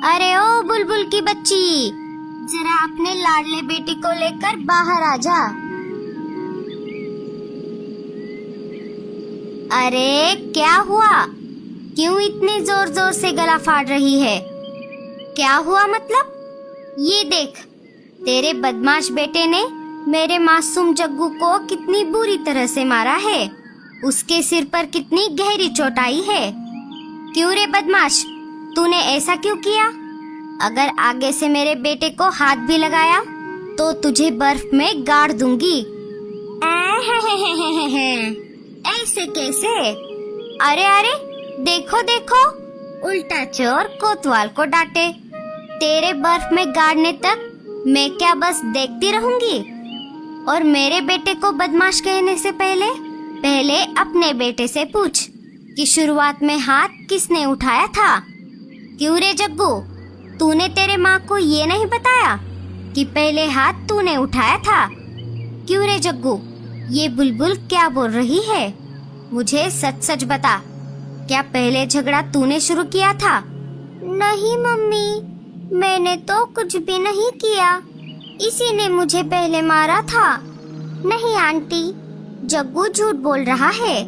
अरे ओ बुलबुल की बच्ची, जरा अपने लाडले बेटे को लेकर बाहर आ जा। अरे क्या हुआ? क्यों इतने जोर जोर से गला फाड़ रही है? क्या हुआ मतलब? ये देख, तेरे बदमाश बेटे ने मेरे मासूम जग्गू को कितनी बुरी तरह से मारा है। उसके सिर पर कितनी गहरी चोट आई है। क्यों रे बदमाश, तूने ऐसा क्यों किया? अगर आगे से मेरे बेटे को हाथ भी लगाया तो तुझे बर्फ में गाड़ दूंगी। ऐसे कैसे? अरे अरे, देखो देखो, उल्टा चोर कोतवाल को डांटे। तेरे बर्फ में गाड़ने तक मैं क्या बस देखती रहूंगी? और मेरे बेटे को बदमाश कहने से पहले अपने बेटे से पूछ कि शुरुआत में हाथ किसने उठाया था। क्यों रे जग्गू, तूने तेरे माँ को ये नहीं बताया कि पहले हाथ तूने उठाया था? क्यों रे जग्गू, ये बुलबुल क्या बोल रही है? मुझे सच सच बता, क्या पहले झगड़ा तूने शुरू किया था? नहीं मम्मी, मैंने तो कुछ भी नहीं किया। इसी ने मुझे पहले मारा था। नहीं आंटी, जग्गू झूठ बोल रहा है।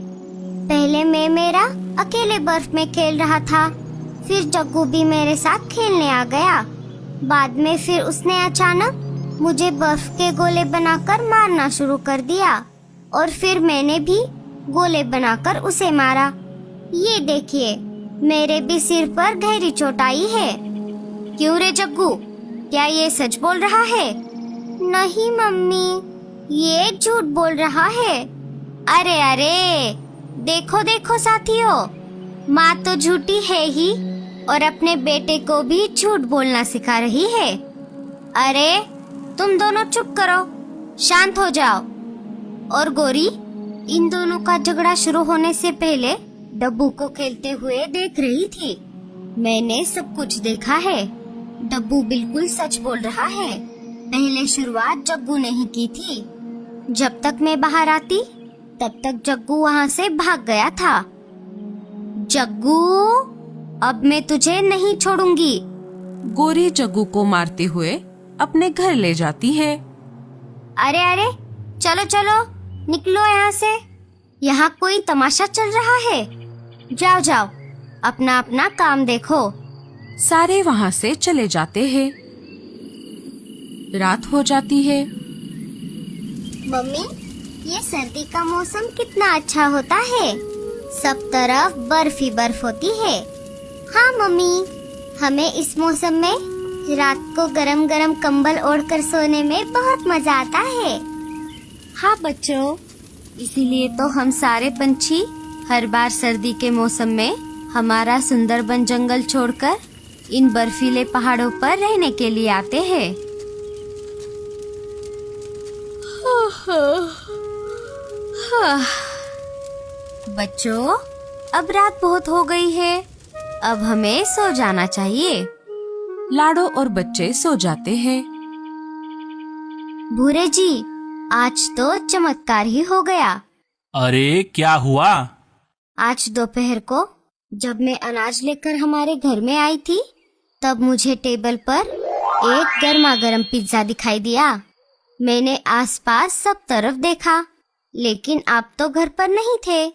पहले मैं मेरा अकेले बर्फ में खेल रहा था, फिर जग्गू भी मेरे साथ खेलने आ गया। बाद में फिर उसने अचानक मुझे बर्फ के गोले बनाकर मारना शुरू कर दिया और फिर मैंने भी गोले बनाकर उसे मारा। ये देखिए, मेरे भी सिर पर गहरी चोट आई है। क्यों रे जग्गू, क्या ये सच बोल रहा है? नहीं मम्मी, ये झूठ बोल रहा है। अरे अरे, देखो देखो साथियों, माँ तो झूठी है ही और अपने बेटे को भी झूठ बोलना सिखा रही है। अरे तुम दोनों चुप करो, शांत हो जाओ। और गोरी इन दोनों का झगड़ा शुरू होने से पहले डब्बू को खेलते हुए देख रही थी। मैंने सब कुछ देखा है। डब्बू बिल्कुल सच बोल रहा है। पहले शुरुआत जग्गू ने ही की थी। जब तक मैं बाहर आती तब तक जग्गू वहाँ से भाग गया था। जग्गू, अब मैं तुझे नहीं छोड़ूंगी। गोरी जग्गू को मारते हुए अपने घर ले जाती है। अरे अरे, चलो चलो, निकलो यहाँ से। यहाँ कोई तमाशा चल रहा है। जाओ जाओ, अपना अपना काम देखो। सारे वहाँ से चले जाते हैं। रात हो जाती है। मम्मी, ये सर्दी का मौसम कितना अच्छा होता है। सब तरफ बर्फ ही बर्फ होती है। हाँ मम्मी, हमें इस मौसम में रात को गरम गरम कंबल ओढ़कर सोने में बहुत मजा आता है। हाँ बच्चों, इसीलिए तो हम सारे पंछी हर बार सर्दी के मौसम में हमारा सुंदरबन जंगल छोड़कर इन बर्फीले पहाड़ों पर रहने के लिए आते हैं। बच्चों, अब रात बहुत हो गई है, अब हमें सो जाना चाहिए। लाडो और बच्चे सो जाते हैं। भूरे जी, आज तो चमत्कार ही हो गया। अरे क्या हुआ? आज दोपहर को जब मैं अनाज लेकर हमारे घर में आई थी, तब मुझे टेबल पर एक गर्मा गर्म पिज्जा दिखाई दिया। मैंने आसपास सब तरफ देखा, लेकिन आप तो घर पर नहीं थे,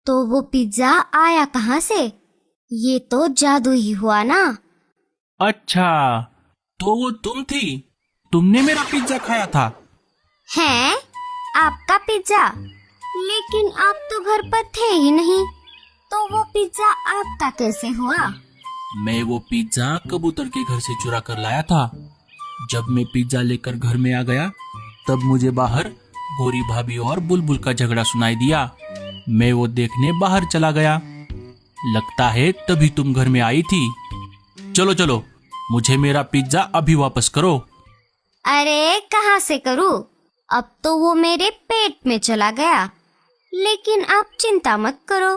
तो वो पिज्जा आया कहाँ से? ये तो जादू ही हुआ ना। अच्छा, तो वो तुम थी? तुमने मेरा पिज्जा खाया था? हैं? आपका पिज्जा? लेकिन आप तो घर पर थे ही नहीं, तो वो पिज्जा आपका कैसे हुआ? मैं वो पिज्जा कबूतर के घर से चुरा कर लाया था। जब मैं पिज्जा लेकर घर में आ गया, तब मुझे बाहर गोरी भाभी और बुलबुल का झगड़ा सुनाई दिया। मैं वो देखने बाहर चला गया। लगता है तभी तुम घर में आई थी। चलो चलो, मुझे मेरा पिज्जा अभी वापस करो। अरे कहाँ से करूँ? अब तो वो मेरे पेट में चला गया। लेकिन आप चिंता मत करो,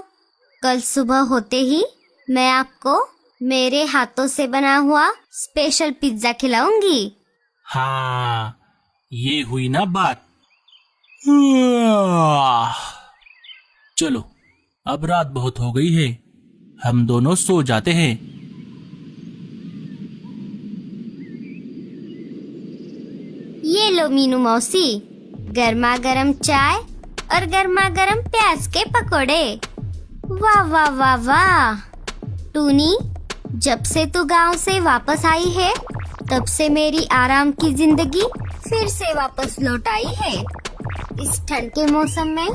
कल सुबह होते ही मैं आपको मेरे हाथों से बना हुआ स्पेशल पिज्जा खिलाऊंगी। हाँ, ये हुई ना बात। चलो, अब रात बहुत हो गई है, हम दोनों सो जाते हैं। लो मीनू मौसी, गर्मा गर्म चाय और गर्मा गर्म प्याज के पकोड़े। वाह वाह वाह वाह। टूनी, जब से तू गांव से वापस आई है तब से मेरी आराम की जिंदगी फिर से वापस लौट आई है। इस ठंड के मौसम में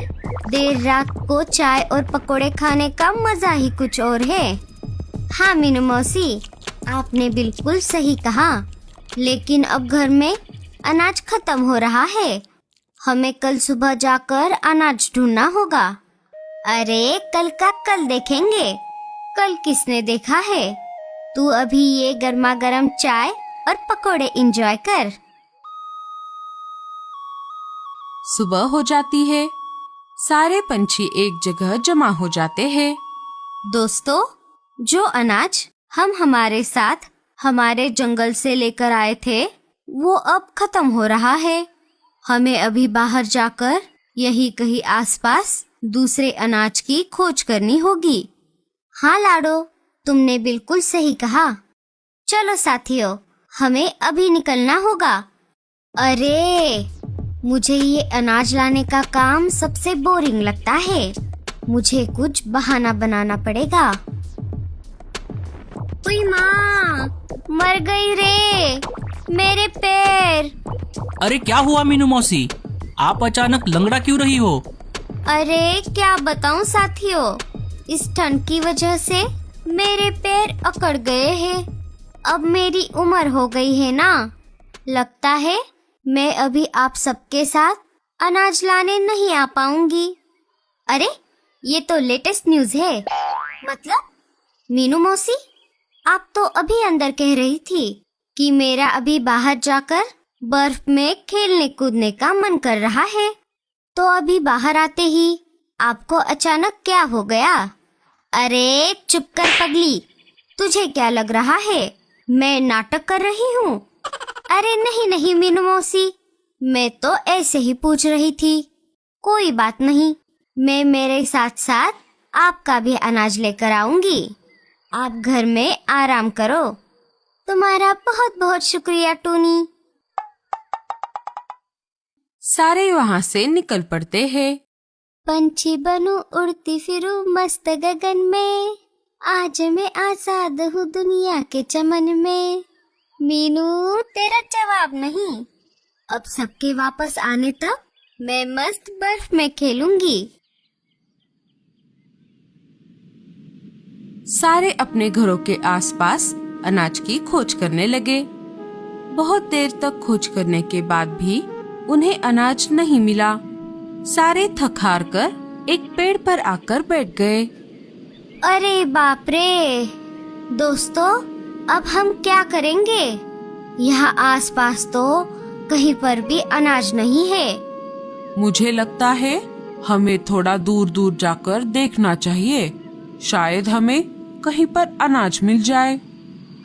देर रात को चाय और पकोड़े खाने का मजा ही कुछ और है। हाँ मीनू मौसी, आपने बिल्कुल सही कहा, लेकिन अब घर में अनाज खत्म हो रहा है। हमें कल सुबह जाकर अनाज ढूंढना होगा। अरे कल का कल देखेंगे, कल किसने देखा है। तू अभी ये गर्मा गर्म चाय और पकोड़े एंजॉय कर। सुबह हो जाती है। सारे पंछी एक जगह जमा हो जाते हैं। दोस्तों, जो अनाज हम हमारे साथ हमारे जंगल से लेकर आए थे वो अब खत्म हो रहा है। हमें अभी बाहर जाकर यही कहीं आसपास दूसरे अनाज की खोज करनी होगी। हाँ लाडो, तुमने बिल्कुल सही कहा। चलो साथियों, हमें अभी निकलना होगा। अरे मुझे ये अनाज लाने का काम सबसे बोरिंग लगता है। मुझे कुछ बहाना बनाना पड़ेगा। ओए माँ, मर गई रे, मेरे पैर। अरे क्या हुआ मीनू मौसी, आप अचानक लंगड़ा क्यों रही हो? अरे क्या बताऊं साथियों, इस ठंड की वजह से मेरे पैर अकड़ गए हैं। अब मेरी उम्र हो गई है ना, लगता है मैं अभी आप सबके साथ अनाज लाने नहीं आ पाऊंगी। अरे ये तो लेटेस्ट न्यूज़ है। मतलब मीनू मौसी, आप तो अभी अंदर कह रही थी कि मेरा अभी बाहर जाकर बर्फ में खेलने कूदने का मन कर रहा है, तो अभी बाहर आते ही आपको अचानक क्या हो गया? अरे चुप कर पगली, तुझे क्या लग रहा है मैं नाटक कर रही हूँ? अरे नहीं नहीं मीनू मौसी, मैं तो ऐसे ही पूछ रही थी। कोई बात नहीं, मैं मेरे साथ साथ आपका भी अनाज लेकर आऊंगी। आप घर में आराम करो। तुम्हारा बहुत बहुत शुक्रिया टूनी। सारे वहाँ से निकल पड़ते हैं। पंछी बनूं उड़ती फिरूं मस्त गगन में, आज मैं आजाद हूँ दुनिया के चमन में। मीनू तेरा जवाब नहीं। अब सबके वापस आने तक मैं मस्त बर्फ में खेलूंगी। सारे अपने घरों के आसपास अनाज की खोज करने लगे। बहुत देर तक खोज करने के बाद भी उन्हें अनाज नहीं मिला। सारे थक हार कर एक पेड़ पर आकर बैठ गए। अरे बाप रे दोस्तों, अब हम क्या करेंगे? यहाँ आसपास तो कहीं पर भी अनाज नहीं है। मुझे लगता है हमें थोड़ा दूर दूर जाकर देखना चाहिए, शायद हमें कहीं पर अनाज मिल जाए।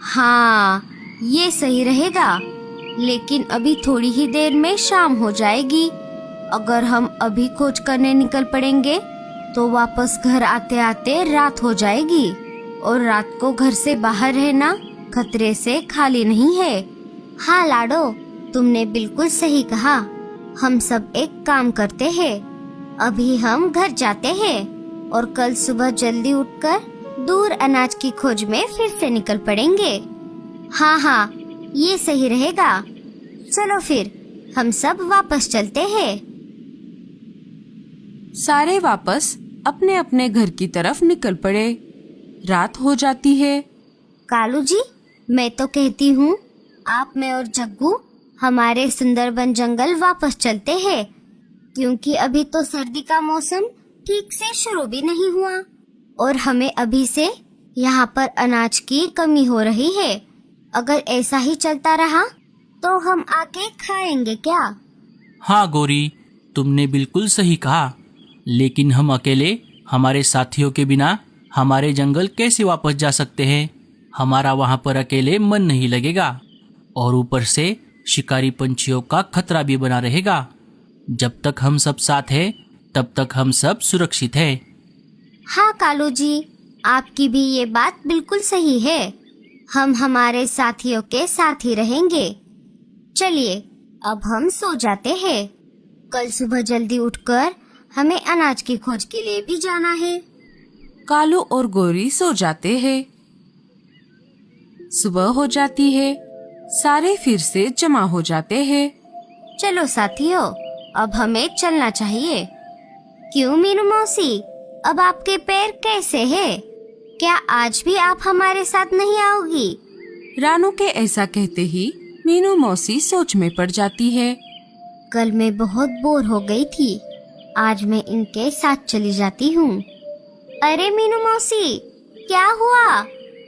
हाँ ये सही रहेगा, लेकिन अभी थोड़ी ही देर में शाम हो जाएगी। अगर हम अभी खोज करने निकल पड़ेंगे तो वापस घर आते आते रात हो जाएगी, और रात को घर से बाहर रहना खतरे से खाली नहीं है। हाँ लाडो, तुमने बिल्कुल सही कहा। हम सब एक काम करते हैं, अभी हम घर जाते हैं और कल सुबह जल्दी उठकर दूर अनाज की खोज में फिर से निकल पड़ेंगे। हाँ हाँ ये सही रहेगा। चलो फिर हम सब वापस चलते हैं। सारे वापस अपने अपने घर की तरफ निकल पड़े। रात हो जाती है। कालू जी, मैं तो कहती हूँ आप, मैं और जग्गू हमारे सुंदरबन जंगल वापस चलते हैं, क्योंकि अभी तो सर्दी का मौसम ठीक से शुरू भी नहीं हुआ और हमें अभी से यहाँ पर अनाज की कमी हो रही है। अगर ऐसा ही चलता रहा तो हम आगे खाएंगे क्या? हाँ गौरी, तुमने बिल्कुल सही कहा, लेकिन हम अकेले हमारे साथियों के बिना हमारे जंगल कैसे वापस जा सकते हैं? हमारा वहाँ पर अकेले मन नहीं लगेगा, और ऊपर से शिकारी पंछियों का खतरा भी बना रहेगा। जब तक हम सब साथ हैं तब तक हम सब सुरक्षित हैं। हाँ कालू जी, आपकी भी ये बात बिल्कुल सही है। हम हमारे साथियों के साथ ही रहेंगे। चलिए अब हम सो जाते हैं। कल सुबह जल्दी उठकर हमें अनाज की खोज के लिए भी जाना है। कालू और गोरी सो जाते हैं। सुबह हो जाती है। सारे फिर से जमा हो जाते हैं। चलो साथियों, अब हमें चलना चाहिए। क्यों मीनू मौसी, अब आपके पैर कैसे हैं? क्या आज भी आप हमारे साथ नहीं आओगी? रानू के ऐसा कहते ही मीनू मौसी सोच में पड़ जाती है। कल मैं बहुत बोर हो गई थी, आज मैं इनके साथ चली जाती हूँ। अरे मीनू मौसी, क्या हुआ?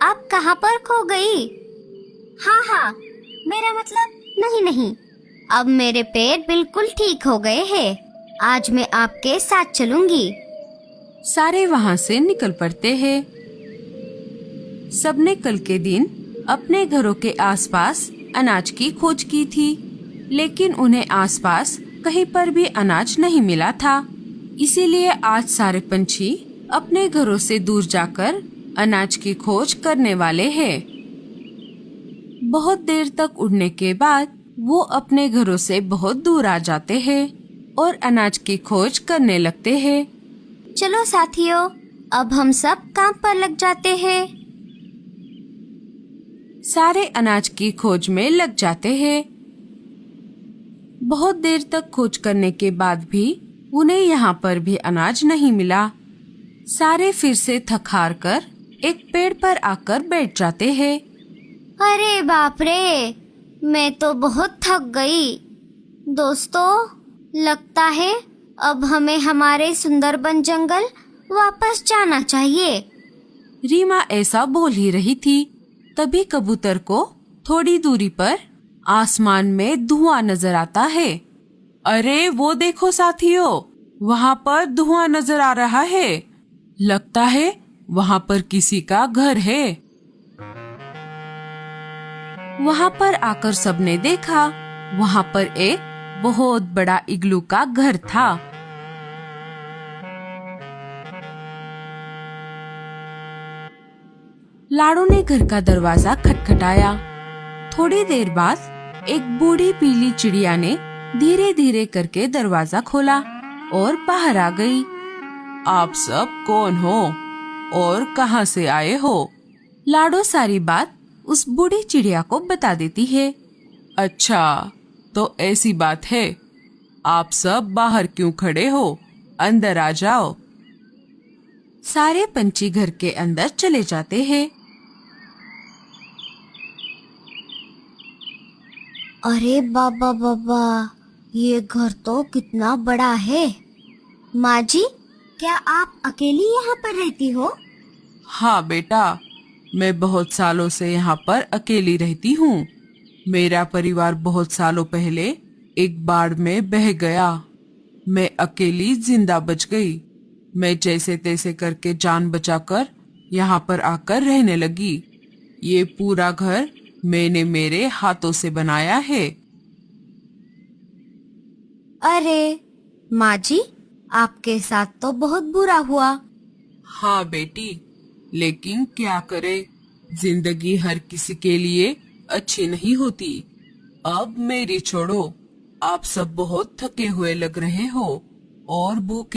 आप कहाँ पर खो गई? हाँ, मेरा मतलब नहीं, अब मेरे पैर बिल्कुल ठीक हो गए हैं। आज मैं आपके साथ चलूंगी। सारे वहाँ से निकल पड़ते हैं। सबने कल के दिन अपने घरों के आसपास अनाज की खोज की थी, लेकिन उन्हें आसपास कहीं पर भी अनाज नहीं मिला था। इसीलिए आज सारे पंछी अपने घरों से दूर जाकर अनाज की खोज करने वाले हैं। बहुत देर तक उड़ने के बाद वो अपने घरों से बहुत दूर आ जाते हैं और अनाज की खोज करने लगते हैं। चलो साथियों, अब हम सब काम पर लग जाते हैं। सारे अनाज की खोज में लग जाते हैं। बहुत देर तक खोज करने के बाद भी उन्हें यहाँ पर भी अनाज नहीं मिला। सारे फिर से थक हार कर एक पेड़ पर आकर बैठ जाते हैं। अरे बाप रे, मैं तो बहुत थक गई। दोस्तों, लगता है अब हमें हमारे सुंदरबन जंगल वापस जाना चाहिए। रीमा ऐसा बोल ही रही थी, तभी कबूतर को थोड़ी दूरी पर आसमान में धुआं नजर आता है। अरे वो देखो साथियों, वहाँ पर धुआं नजर आ रहा है। लगता है वहाँ पर किसी का घर है। वहाँ पर आकर सबने देखा, वहाँ पर एक बहुत बड़ा इग्लू का घर था। लाडो ने घर का दरवाजा खटखटाया। थोड़ी देर बाद एक बूढ़ी पीली चिड़िया ने धीरे धीरे करके दरवाजा खोला और बाहर आ गई। आप सब कौन हो और कहाँ से आए हो? लाडो सारी बात उस बूढ़ी चिड़िया को बता देती है। अच्छा, तो ऐसी बात है। आप सब बाहर क्यों खड़े हो? अंदर आ जाओ। सारे पंछी घर के अंदर चले जाते हैं। अरे बाबा, ये घर तो कितना बड़ा है। माँ जी, क्या आप अकेली यहाँ पर रहती हो? हाँ बेटा, मैं बहुत सालों से यहाँ पर अकेली रहती हूँ। मेरा परिवार बहुत सालों पहले एक बाढ़ में बह गया। मैं अकेली जिंदा बच गई। मैं जैसे तैसे करके जान बचाकर यहाँ पर आकर रहने लगी। ये पूरा घर मैंने मेरे हाथों से बनाया है। अरे माँ जी, आपके साथ तो बहुत बुरा हुआ। हाँ बेटी, लेकिन क्या करे, जिंदगी हर किसी के लिए अच्छी नहीं होती। अब मेरी छोड़ो, आप सब बहुत थके हुए लग रहे हो और भूखे